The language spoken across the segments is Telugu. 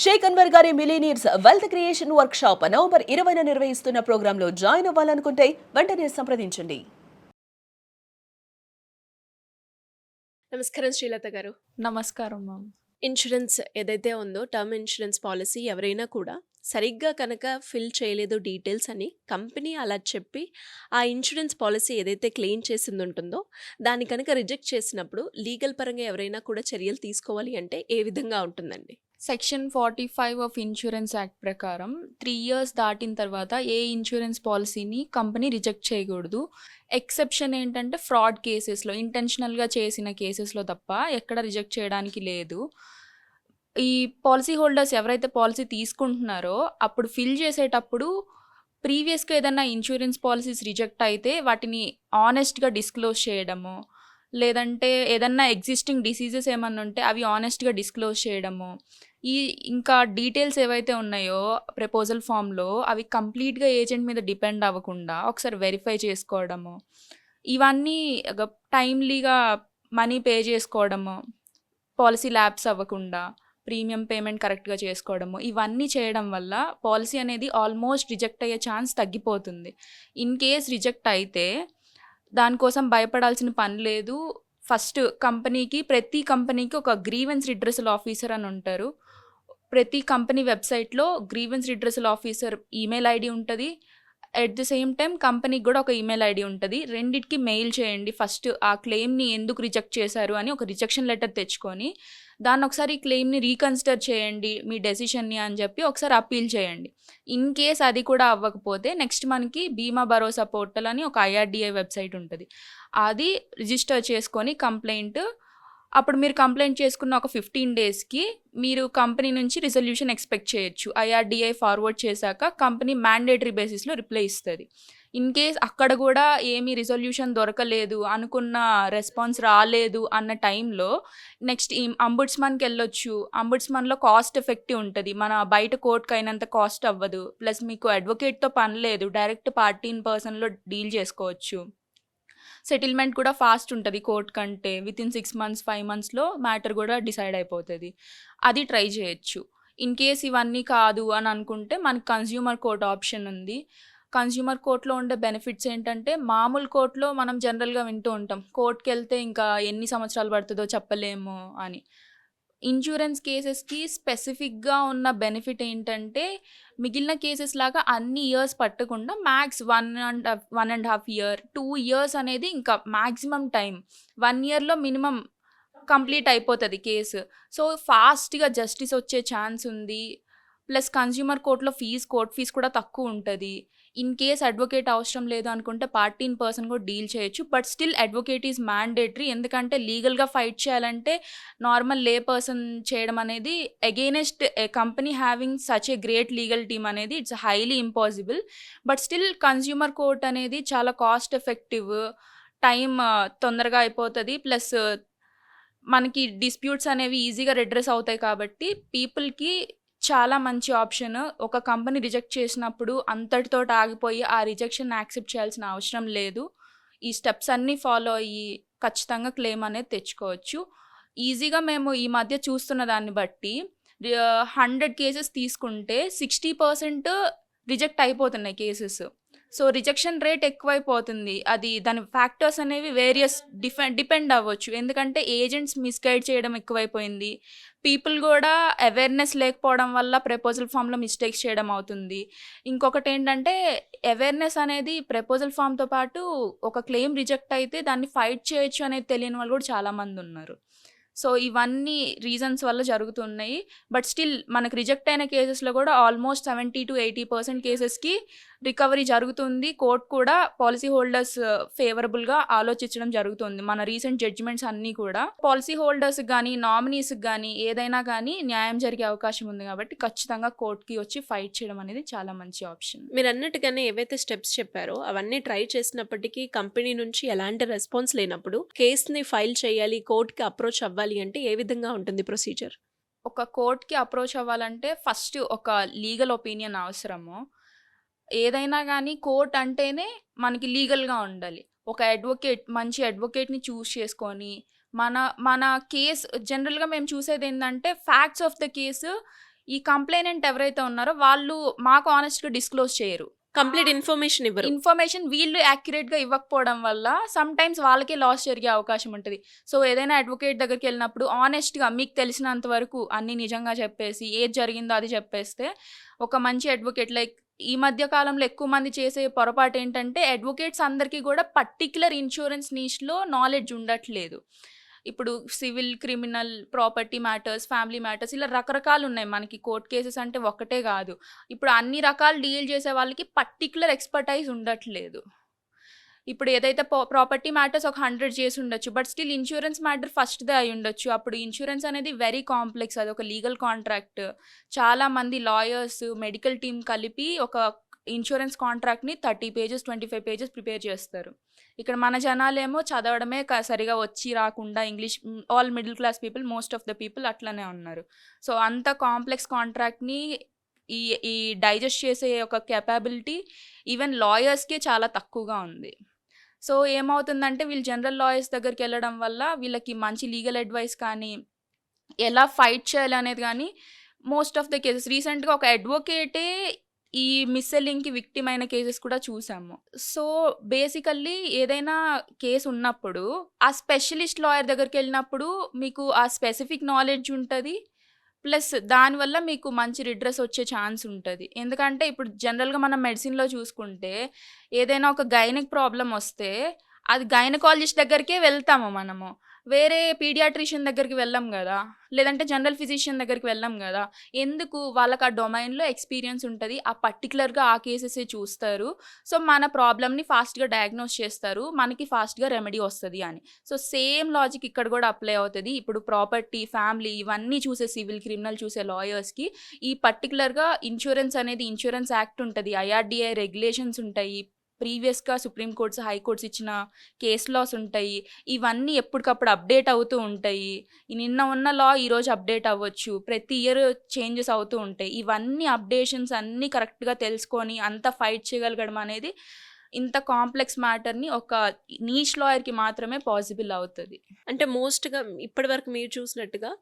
షేక్ అన్వర్ గారి millionaires wealth creation workshop November 20న నిర్వహిస్తున్న ప్రోగ్రాంలో జాయిన్ అవ్వాలనుకుంటే వెంటనే సంప్రదించండి. నమస్కారం శ్రీలత గారు. నమస్కారం మ్యామ్. ఇన్సూరెన్స్ ఏదైతే ఉందో టర్మ్ ఇన్సూరెన్స్ పాలిసీ ఎవరైనా కూడా సరిగ్గా కనుక ఫిల్ చేయలేదు డీటెయిల్స్ అని కంపెనీ అలా చెప్పి ఆ ఇన్సూరెన్స్ పాలిసీ ఏదైతే క్లెయిమ్ చేసింది ఉంటుందో దాన్ని కనుక రిజెక్ట్ చేసినప్పుడు లీగల్ పరంగా ఎవరైనా కూడా చర్యలు తీసుకోవాలి అంటే ఏ విధంగా ఉంటుందండి? సెక్షన్ 45 ఆఫ్ ఇన్సూరెన్స్ యాక్ట్ ప్రకారం 3 ఇయర్స్ దాటిన తర్వాత ఏ ఇన్సూరెన్స్ పాలసీని కంపెనీ రిజెక్ట్ చేయకూడదు. ఎక్సెప్షన్ ఏంటంటే ఫ్రాడ్ కేసెస్లో, ఇంటెన్షనల్గా చేసిన కేసెస్లో తప్ప ఎక్కడ రిజెక్ట్ చేయడానికి లేదు. ఈ పాలసీ హోల్డర్స్ ఎవరైతే పాలసీ తీసుకుంటున్నారో అప్పుడు ఫిల్ చేసేటప్పుడు ప్రీవియస్గా ఏదైనా ఇన్సూరెన్స్ పాలసీస్ రిజెక్ట్ అయితే వాటిని ఆనెస్ట్గా డిస్క్లోజ్ చేయడము, లేదంటే ఏదన్నా ఎగ్జిస్టింగ్ డిసీజెస్ ఏమన్నా ఉంటే అవి ఆనెస్ట్గా డిస్క్లోజ్ చేయడము, ఇంకా డీటెయిల్స్ ఏవైతే ఉన్నాయో ప్రపోజల్ ఫామ్లో అవి కంప్లీట్గా ఏజెంట్ మీద డిపెండ్ అవ్వకుండా ఒకసారి వెరిఫై చేసుకోవడము, ఇవన్నీ టైమ్లీగా మనీ పే చేసుకోవడము, పాలసీ ల్యాప్స్ అవ్వకుండా ప్రీమియం పేమెంట్ కరెక్ట్గా చేసుకోవడము, ఇవన్నీ చేయడం వల్ల పాలసీ అనేది ఆల్మోస్ట్ రిజెక్ట్ అయ్యే ఛాన్స్ తగ్గిపోతుంది. ఇన్ కేస్ రిజెక్ట్ అయితే దానికోసం భయపడాల్సిన పని లేదు. ఫస్ట్ ప్రతి కంపెనీకి ఒక గ్రీవెన్స్ రిడ్రెసల్ ఆఫీసర్ అని ఉంటారు. ప్రతి కంపెనీ వెబ్సైట్లో grievance redressal officer email ID ఉంటుంది. ఎట్ ది సేమ్ టైం కంపెనీకి కూడా ఒక ఈమెయిల్ ఐడి ఉంటుంది. రెండిటికి మెయిల్ చేయండి. ఫస్ట్ ఆ క్లెయిమ్ని ఎందుకు రిజెక్ట్ చేశారు అని ఒక రిజెక్షన్ లెటర్ తెచ్చుకొని దాన్ని ఒకసారి క్లెయిమ్ని రీకన్సిడర్ చేయండి మీ డెసిషన్ని అని చెప్పి ఒకసారి అప్పీల్ చేయండి. ఇన్ కేస్ అది కూడా అవ్వకపోతే నెక్స్ట్ మనకి బీమా భరోసా పోర్టల్ అని ఒక IRDA వెబ్సైట్ ఉంటుంది. అది రిజిస్టర్ చేసుకొని కంప్లైంట్, అప్పుడు మీరు కంప్లైంట్ చేసుకున్న ఒక 15 డేస్కి మీరు కంపెనీ నుంచి రిజల్యూషన్ ఎక్స్పెక్ట్ చేయొచ్చు. IRDA ఫార్వర్డ్ చేశాక కంపెనీ మ్యాండేటరీ బేసిస్లో రిప్లై ఇస్తుంది. ఇన్ కేస్ అక్కడ కూడా ఏమీ రిజల్యూషన్ దొరకలేదు, అనుకున్న రెస్పాన్స్ రాలేదు అన్న టైంలో నెక్స్ట్ ఈ అంబుడ్స్మన్కి వెళ్ళొచ్చు. అంబుడ్స్మన్లో కాస్ట్ ఎఫెక్టివ్ ఉంటుంది, మన బయట కోర్టుకు అయినంత కాస్ట్ అవ్వదు. ప్లస్ మీకు అడ్వకేట్తో పని లేదు, డైరెక్ట్ పార్టీ ఇన్ పర్సన్లో డీల్ చేసుకోవచ్చు. సెటిల్మెంట్ కూడా ఫాస్ట్ ఉంటుంది కోర్ట్ కంటే. వితిన్ 6 months 5 monthsలో మ్యాటర్ కూడా డిసైడ్ అయిపోతుంది. అది ట్రై చేయొచ్చు. ఇన్ కేస్ ఇవన్నీ కాదు అని అనుకుంటే మనకి కన్స్యూమర్ కోర్ట్ ఆప్షన్ ఉంది. కన్స్యూమర్ కోర్టులో ఉండే బెనిఫిట్స్ ఏంటంటే, మామూలు కోర్టులో మనం జనరల్గా వింటూ ఉంటాం కోర్టుకి వెళ్తే ఇంకా ఎన్ని సంవత్సరాలు పడుతుందో చెప్పలేము అని. ఇన్సూరెన్స్ కేసెస్కి స్పెసిఫిక్గా ఉన్న బెనిఫిట్ ఏంటంటే, మిగిలిన కేసెస్ లాగా అన్ని ఇయర్స్ పట్టకుండా మ్యాక్స్ 1.5 year 2 years అనేది ఇంకా మ్యాక్సిమం టైం. 1 yearలో మినిమం కంప్లీట్ అయిపోతుంది కేసు. సో ఫాస్ట్గా జస్టిస్ వచ్చే ఛాన్స్ ఉంది. ప్లస్ కన్స్యూమర్ కోర్టులో కోర్ట్ ఫీజు కూడా తక్కువ ఉంటుంది. ఇన్ కేస్ అడ్వకేట్ అవసరం లేదు అనుకుంటే పార్టీ ఇన్ పర్సన్ కూడా డీల్ చేయొచ్చు. But still advocate is mandatory. ఎందుకంటే లీగల్గా ఫైట్ చేయాలంటే నార్మల్ లే పర్సన్ చేయడం అనేది against a company having such a great legal team అనేది it's highly impossible. But still consumer court అనేది చాలా కాస్ట్ ఎఫెక్టివ్, టైం తొందరగా అయిపోతుంది. ప్లస్ మనకి డిస్ప్యూట్స్ అనేవి ఈజీగా రెడ్రెస్ అవుతాయి కాబట్టి పీపుల్కి చాలా మంచి ఆప్షన్. ఒక కంపెనీ రిజెక్ట్ చేసినప్పుడు అంతటితో ఆగిపోయి ఆ రిజెక్షన్ యాక్సెప్ట్ చేయాల్సిన అవసరం లేదు. ఈ స్టెప్స్ అన్నీ ఫాలో అయ్యి ఖచ్చితంగా క్లెయిమ్ అనేది తెచ్చుకోవచ్చు. ఈజీగా మేము ఈ మధ్య చూస్తున్న దాన్ని బట్టి 100 కేసెస్ తీసుకుంటే 60% రిజెక్ట్ అయిపోతున్నాయి కేసెస్. సో రిజెక్షన్ రేట్ ఎక్కువైపోతుంది. అది దాని ఫ్యాక్టర్స్ అనేవి వేరియస్ డిపెండ్ అవ్వచ్చు. ఎందుకంటే ఏజెంట్స్ మిస్గైడ్ చేయడం ఎక్కువైపోయింది. పీపుల్ కూడా అవేర్నెస్ లేకపోవడం వల్ల ప్రపోజల్ ఫామ్లో మిస్టేక్స్ చేయడం అవుతుంది. ఇంకొకటి ఏంటంటే, అవేర్నెస్ అనేది ప్రపోజల్ ఫామ్తో పాటు ఒక క్లెయిమ్ రిజెక్ట్ అయితే దాన్ని ఫైట్ చేయొచ్చు అనేది తెలియని వాళ్ళు కూడా చాలామంది ఉన్నారు. సో ఇవన్నీ రీజన్స్ వల్ల జరుగుతున్నాయి. బట్ స్టిల్ మనకు రిజెక్ట్ అయిన కేసెస్లో కూడా ఆల్మోస్ట్ 70 to 80% కేసెస్కి రికవరీ జరుగుతుంది. కోర్ట్ కూడా పాలసీ హోల్డర్స్ ఫేవరబుల్గా ఆలోచించడం జరుగుతుంది. మన రీసెంట్ జడ్జిమెంట్స్ అన్నీ కూడా పాలసీ హోల్డర్స్కి కానీ నామినీస్కి కానీ ఏదైనా కానీ న్యాయం జరిగే అవకాశం ఉంది. కాబట్టి ఖచ్చితంగా కోర్టుకి వచ్చి ఫైట్ చేయడం అనేది చాలా మంచి ఆప్షన్. మీరు అన్నట్టుగానే ఏవైతే స్టెప్స్ చెప్పారో అవన్నీ ట్రై చేసినప్పటికీ కంపెనీ నుంచి ఎలాంటి రెస్పాన్స్ లేనప్పుడు కేసుని ఫైల్ చేయాలి, కోర్టుకి అప్రోచ్ అవ్వాలి అంటే ఏ విధంగా ఉంటుంది ప్రొసీజర్? ఒక కోర్ట్కి అప్రోచ్ అవ్వాలంటే ఫస్ట్ ఒక లీగల్ ఒపీనియన్ అవసరము. ఏదైనా కానీ కోర్ట్ అంటేనే మనకి లీగల్గా ఉండాలి. ఒక మంచి అడ్వకేట్ని చూస్ చేసుకొని మన కేసు జనరల్గా మేము చూసేది ఏంటంటే ఫ్యాక్ట్స్ ఆఫ్ ద కేసు ఈ కంప్లైనెంట్ ఎవరైతే ఉన్నారో వాళ్ళు మాకు ఆనెస్ట్గా డిస్క్లోజ్ చేయరు. కంప్లీట్ ఇన్ఫర్మేషన్ ఇవ్వరు. ఇన్ఫర్మేషన్ వీళ్ళు యాక్యురేట్గా ఇవ్వకపోవడం వల్ల సమ్ టైమ్స్ వాళ్ళకే లాస్ జరిగే అవకాశం ఉంటుంది. సో ఏదైనా అడ్వకేట్ దగ్గరికి వెళ్ళినప్పుడు ఆనెస్ట్గా మీకు తెలిసినంత వరకు అన్ని నిజంగా చెప్పేసి ఏది జరిగిందో అది చెప్పేస్తే ఒక మంచి అడ్వకేట్ లైక్ ఈ మధ్య కాలంలో ఎక్కువ మంది చేసే పొరపాటు ఏంటంటే అడ్వకేట్స్ అందరికీ కూడా పర్టిక్యులర్ ఇన్సూరెన్స్ నీష్లో నాలెడ్జ్ ఉండట్లేదు. ఇప్పుడు civil, criminal, property matters, family matters ఇలా రకరకాలు ఉన్నాయి. మనకి కోర్ట్ కేసెస్ అంటే ఒక్కటే కాదు. ఇప్పుడు అన్ని రకాలు డీల్ చేసే వాళ్ళకి పర్టిక్యులర్ ఎక్స్పర్టైజ్ ఉండట్లేదు. ఇప్పుడు ఏదైతే ప్రాపర్టీ మ్యాటర్స్ ఒక 100 చేసి ఉండొచ్చు, బట్ స్టిల్ ఇన్సూరెన్స్ మ్యాటర్ ఫస్ట్దే అయి ఉండొచ్చు. అప్పుడు ఇన్సూరెన్స్ అనేది వెరీ కాంప్లెక్స్, అది ఒక లీగల్ కాంట్రాక్ట్. చాలామంది లాయర్స్, మెడికల్ టీమ్ కలిపి ఒక ఇన్సూరెన్స్ కాంట్రాక్ట్ని 30 పేజెస్ 25 పేజెస్ ప్రిపేర్ చేస్తారు. ఇక్కడ మన జనాలేమో చదవడమే సరిగా వచ్చి రాకుండా English, all middle class people, most of the people అట్లనే ఉన్నారు. సో అంత కాంప్లెక్స్ కాంట్రాక్ట్ని ఈ డైజెస్ట్ చేసే ఒక కెపాబిలిటీ ఈవెన్ లాయర్స్కే చాలా తక్కువగా ఉంది. సో ఏమవుతుందంటే వీళ్ళు జనరల్ లాయర్స్ దగ్గరికి వెళ్ళడం వల్ల వీళ్ళకి మంచి లీగల్ అడ్వైస్ కానీ ఎలా ఫైట్ చేయాలి అనేది కానీ మోస్ట్ ఆఫ్ ద కేసెస్ రీసెంట్గా ఒక అడ్వకేటే ఈ మిస్సెల్లింగ్కి విక్టిమ్ అయిన కేసెస్ కూడా చూసాము. సో బేసికల్లీ ఏదైనా కేసు ఉన్నప్పుడు ఆ స్పెషలిస్ట్ లాయర్ దగ్గరికి వెళ్ళినప్పుడు మీకు ఆ స్పెసిఫిక్ నాలెడ్జ్ ఉంటుంది, ప్లస్ దానివల్ల మీకు మంచి రిడ్రెస్ వచ్చే ఛాన్స్ ఉంటుంది. ఎందుకంటే ఇప్పుడు జనరల్గా మనం మెడిసిన్లో చూసుకుంటే ఏదైనా ఒక గైనిక్ ప్రాబ్లం వస్తే అది గైనకాలజిస్ట్ దగ్గరికే వెళ్తాము మనము, వేరే పీడియాట్రిషియన్ దగ్గరికి వెళ్ళాం కదా, లేదంటే జనరల్ ఫిజిషియన్ దగ్గరికి వెళ్ళాం కదా. ఎందుకు? వాళ్ళకి ఆ డొమైన్లో ఎక్స్పీరియన్స్ ఉంటుంది, ఆ పర్టికులర్గా ఆ కేసెసే చూస్తారు. సో మన ప్రాబ్లమ్ని ఫాస్ట్గా డయాగ్నోస్ చేస్తారు, మనకి ఫాస్ట్గా రెమెడీ వస్తుంది అని. సో సేమ్ లాజిక్ ఇక్కడ కూడా అప్లై అవుతుంది. ఇప్పుడు ప్రాపర్టీ, ఫ్యామిలీ ఇవన్నీ చూసే సివిల్, క్రిమినల్ చూసే లాయర్స్కి ఈ పర్టికులర్గా ఇన్సూరెన్స్ అనేది ఇన్సూరెన్స్ యాక్ట్ ఉంటుంది, IRDAI రెగ్యులేషన్స్ ఉంటాయి, ప్రీవియస్గా సుప్రీంకోర్ట్స్, హైకోర్ట్స్ ఇచ్చిన కేస్ లాస్ ఉంటాయి. ఇవన్నీ ఎప్పటికప్పుడు అప్డేట్ అవుతూ ఉంటాయి. నిన్న ఉన్న లా ఈరోజు అప్డేట్ అవ్వచ్చు, ప్రతి ఇయర్ చేంజెస్ అవుతూ ఉంటాయి. ఇవన్నీ అప్డేషన్స్ అన్నీ కరెక్ట్గా తెలుసుకొని అంత ఫైట్ చేయగలగడం అనేది ఇంత కాంప్లెక్స్ మ్యాటర్ని ఒక నీష్ లాయర్కి మాత్రమే పాసిబుల్ అవుతుంది. అంటే మోస్ట్గా ఇప్పటి వరకు మీరు చూసినట్టుగా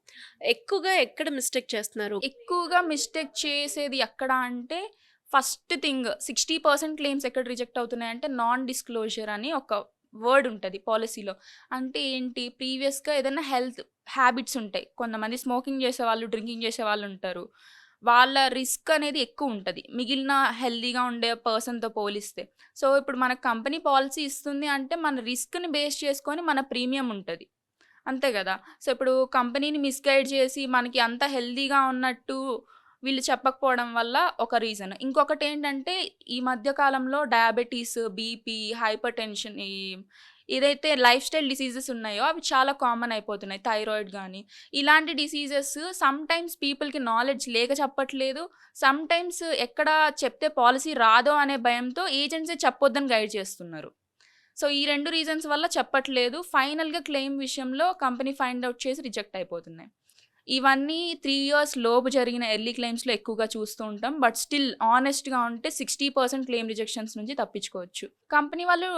ఎక్కువగా ఎక్కడ మిస్టేక్ చేస్తున్నారు? ఎక్కువగా మిస్టేక్ చేసేది ఎక్కడ అంటే ఫస్ట్ థింగ్ 60% క్లెయిమ్స్ ఎక్కడ రిజెక్ట్ అవుతున్నాయంటే నాన్ డిస్క్లోజర్ అని ఒక వర్డ్ ఉంటుంది పాలసీలో. అంటే ఏంటి? ప్రీవియస్గా ఏదైనా హెల్త్ హ్యాబిట్స్ ఉంటాయి, కొంతమంది స్మోకింగ్ చేసేవాళ్ళు, డ్రింకింగ్ చేసేవాళ్ళు ఉంటారు, వాళ్ళ రిస్క్ అనేది ఎక్కువ ఉంటుంది మిగిలిన హెల్దీగా ఉండే పర్సన్తో పోలిస్తే. సో ఇప్పుడు మన కంపెనీ పాలసీ ఇస్తుంది అంటే మన రిస్క్ని బేస్ చేసుకొని మన ప్రీమియం ఉంటుంది, అంతే కదా. సో ఇప్పుడు కంపెనీని మిస్గైడ్ చేసి మనకి అంత హెల్దీగా ఉన్నట్టు వీళ్ళు చెప్పకపోవడం వల్ల ఒక రీజన్. ఇంకొకటి ఏంటంటే ఈ మధ్యకాలంలో డయాబెటీస్, బీపీ, హైపర్ టెన్షన్, ఏదైతే లైఫ్ స్టైల్ డిసీజెస్ ఉన్నాయో అవి చాలా కామన్ అయిపోతున్నాయి. థైరాయిడ్ కానీ ఇలాంటి డిసీజెస్ సమ్ టైమ్స్ పీపుల్కి నాలెడ్జ్ లేక చెప్పట్లేదు, సమ్ టైమ్స్ ఎక్కడ చెప్తే పాలసీ రాదో అనే భయంతో ఏజెంట్సే చెప్పొద్దని గైడ్ చేస్తున్నారు. సో ఈ 2 రీజన్స్ వల్ల చెప్పట్లేదు. ఫైనల్గా క్లెయిమ్ విషయంలో కంపెనీ ఫైండ్ అవుట్ చేసి రిజెక్ట్ అయిపోతున్నాయి. ఇవన్నీ 3 years లోపు జరిగిన ఎర్లీ క్లెయిమ్స్లో ఎక్కువగా చూస్తూ ఉంటాం. బట్ స్టిల్ ఆనెస్ట్గా ఉంటే 60% క్లెయిమ్ రిజెక్షన్స్ నుంచి తప్పించుకోవచ్చు. కంపెనీ వాళ్ళు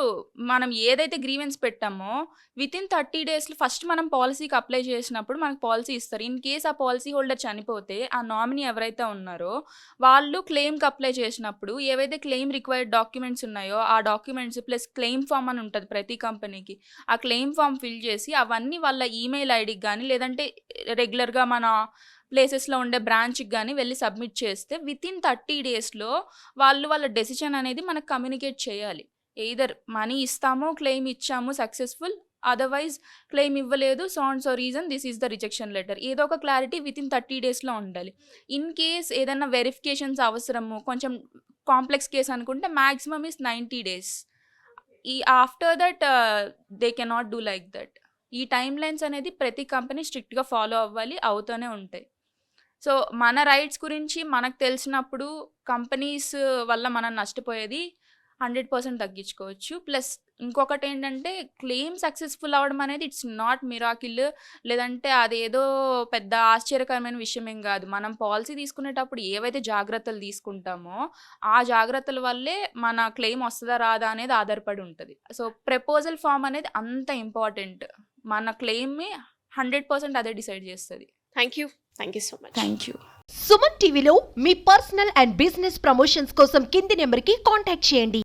మనం ఏదైతే గ్రీవెన్స్ పెట్టామో వితిన్ 30 days ఫస్ట్ మనం పాలసీకి అప్లై చేసినప్పుడు మనకు పాలసీ ఇస్తారు. ఇన్ కేస్ ఆ పాలసీ హోల్డర్ చనిపోతే ఆ నామినీ ఎవరైతే ఉన్నారో వాళ్ళు క్లెయిమ్కి అప్లై చేసినప్పుడు ఏవైతే క్లెయిమ్ రిక్వైర్డ్ డాక్యుమెంట్స్ ఉన్నాయో ఆ డాక్యుమెంట్స్ ప్లస్ క్లెయిమ్ ఫామ్ అని ఉంటుంది ప్రతి కంపెనీకి, ఆ క్లెయిమ్ ఫామ్ ఫిల్ చేసి అవన్నీ వాళ్ళ ఈమెయిల్ ఐడికి కానీ లేదంటే రెగ్యులర్గా మన ప్లేసెస్లో ఉండే బ్రాంచ్కి కానీ వెళ్ళి సబ్మిట్ చేస్తే వితిన్ 30 daysలో వాళ్ళ డెసిషన్ అనేది మనకు కమ్యూనికేట్ చేయాలి. ఎయిదర్ మనీ ఇస్తాము, క్లెయిమ్ ఇచ్చాము సక్సెస్ఫుల్, అదర్వైజ్ క్లెయిమ్ ఇవ్వలేదు, so and so reason, this is the rejection letter. ఏదో ఒక క్లారిటీ వితిన్ 30 daysలో ఉండాలి. ఇన్ కేస్ ఏదైనా వెరిఫికేషన్స్ అవసరము, కొంచెం కాంప్లెక్స్ కేస్ అనుకుంటే మ్యాక్సిమమ్ ఈస్ 90 days. ఈ after that they cannot do like that. ఈ టైమ్ లైన్స్ అనేది ప్రతి కంపెనీ స్ట్రిక్ట్గా ఫాలో అవ్వాలి, అవుతూనే ఉంటాయి. సో మన రైట్స్ గురించి మనకు తెలిసినప్పుడు కంపెనీస్ వల్ల మనం నష్టపోయేది 100% తగ్గించుకోవచ్చు. ప్లస్ ఇంకొకటి ఏంటంటే క్లెయిమ్ సక్సెస్ఫుల్ అవ్వడం అనేది ఇట్స్ నాట్ మిరాకిల్, లేదంటే అదేదో పెద్ద ఆశ్చర్యకరమైన విషయం ఏం కాదు. మనం పాలసీ తీసుకునేటప్పుడు ఏవైతే జాగ్రత్తలు తీసుకుంటామో ఆ జాగ్రత్తల వల్లే మన క్లెయిమ్ వస్తుందా రాదా అనేది ఆధారపడి ఉంటుంది. సో ప్రపోజల్ ఫామ్ అనేది అంత ఇంపార్టెంట్, మన క్లెయిమ్ని 100% అదే డిసైడ్ చేస్తుంది. Thank you so much. Thank you. Suman టీవీలో మీ పర్సనల్ అండ్ బిజినెస్ ప్రమోషన్స్ కోసం కింది నెంబర్కి కాంటాక్ట్ చేయండి.